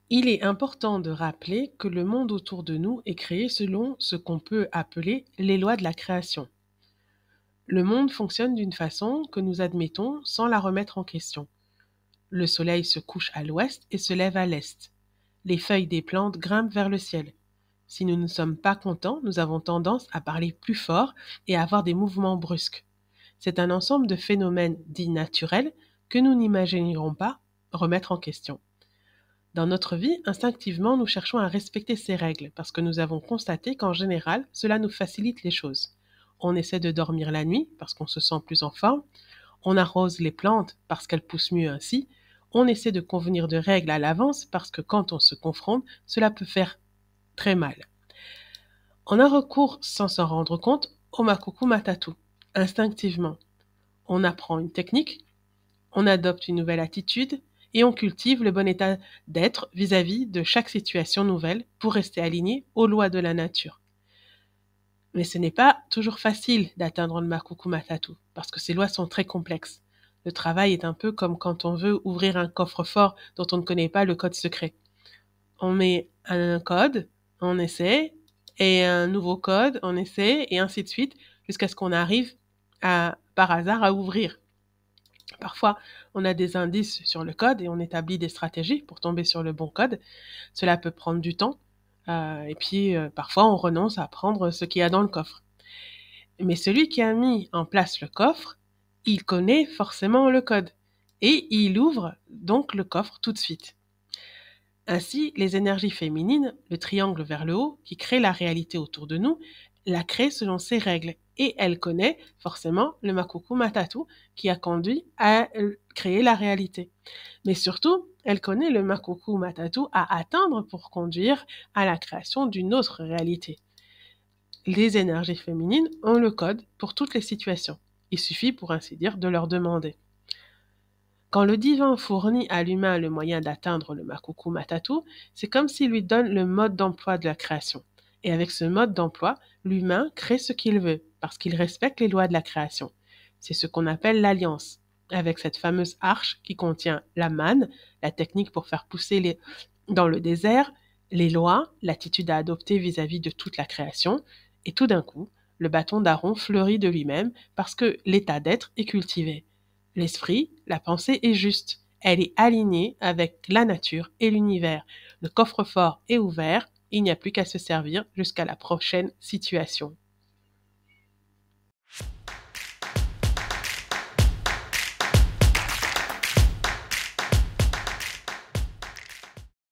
Il est important de rappeler que le monde autour de nous est créé selon ce qu'on peut appeler les lois de la création. Le monde fonctionne d'une façon que nous admettons sans la remettre en question. Le soleil se couche à l'ouest et se lève à l'est. Les feuilles des plantes grimpent vers le ciel. Si nous ne sommes pas contents, nous avons tendance à parler plus fort et à avoir des mouvements brusques. C'est un ensemble de phénomènes dits naturels que nous n'imaginerions pas remettre en question. Dans notre vie, instinctivement, nous cherchons à respecter ces règles parce que nous avons constaté qu'en général, cela nous facilite les choses. On essaie de dormir la nuit parce qu'on se sent plus en forme, on arrose les plantes parce qu'elles poussent mieux ainsi, on essaie de convenir de règles à l'avance parce que quand on se confronte, cela peut faire très mal. On a recours, sans s'en rendre compte, au makuku matatu, instinctivement. On apprend une technique, on adopte une nouvelle attitude et on cultive le bon état d'être vis-à-vis de chaque situation nouvelle pour rester aligné aux lois de la nature. Mais ce n'est pas toujours facile d'atteindre le makuku matatu parce que ces lois sont très complexes. Le travail est un peu comme quand on veut ouvrir un coffre-fort dont on ne connaît pas le code secret. On met un code, on essaie, et un nouveau code, on essaie, et ainsi de suite, jusqu'à ce qu'on arrive par hasard à ouvrir. Parfois, on a des indices sur le code et on établit des stratégies pour tomber sur le bon code. Cela peut prendre du temps. Et puis, parfois, on renonce à prendre ce qu'il y a dans le coffre. Mais celui qui a mis en place le coffre, il connaît forcément le code. Et il ouvre donc le coffre tout de suite. Ainsi, les énergies féminines, le triangle vers le haut, qui crée la réalité autour de nous, la crée selon ses règles. Et elle connaît forcément le makuku matatu qui a conduit à créer la réalité. Mais surtout, elle connaît le makuku matatu à atteindre pour conduire à la création d'une autre réalité. Les énergies féminines ont le code pour toutes les situations. Il suffit, pour ainsi dire, de leur demander. Quand le divin fournit à l'humain le moyen d'atteindre le makuku matatu, c'est comme s'il lui donne le mode d'emploi de la création. Et avec ce mode d'emploi, l'humain crée ce qu'il veut, parce qu'il respecte les lois de la création. C'est ce qu'on appelle l'alliance, avec cette fameuse arche qui contient la manne, la technique pour faire pousser dans le désert, les lois, l'attitude à adopter vis-à-vis de toute la création, et tout d'un coup, le bâton d'Aaron fleurit de lui-même parce que l'état d'être est cultivé. L'esprit, la pensée est juste. Elle est alignée avec la nature et l'univers. Le coffre-fort est ouvert. Il n'y a plus qu'à se servir jusqu'à la prochaine situation.